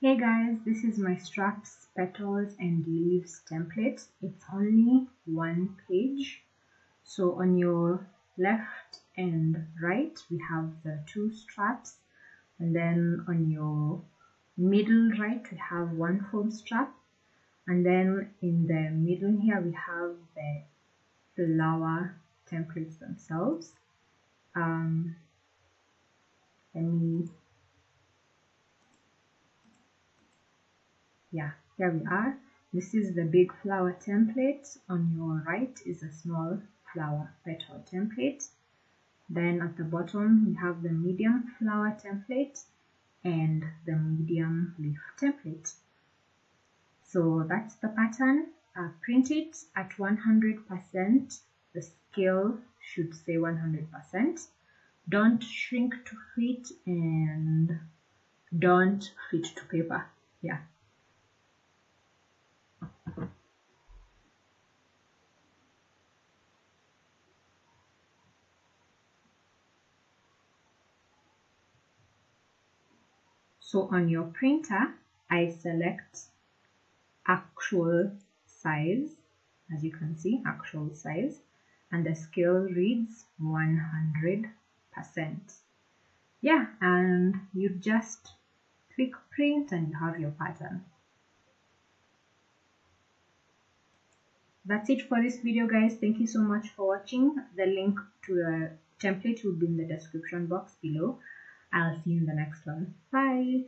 Hey guys, this is my straps, petals and leaves template. It's only one page. So on your left and right we have the two straps, and then on your middle right we have one foam strap, and then in the middle here we have the flower templates themselves. Here we are. This is the big flower template. On your right is a small flower petal template. Then at the bottom we have the medium flower template and the medium leaf template. So that's the pattern. Print it at 100%. The scale should say 100%. Don't shrink to fit and don't fit to paper. So on your printer, I select actual size, as you can see, actual size, and the scale reads 100%. And you just click print and you have your pattern. That's it for this video, guys. Thank you so much for watching. The link to the template will be in the description box below. I'll see you in the next one. Bye.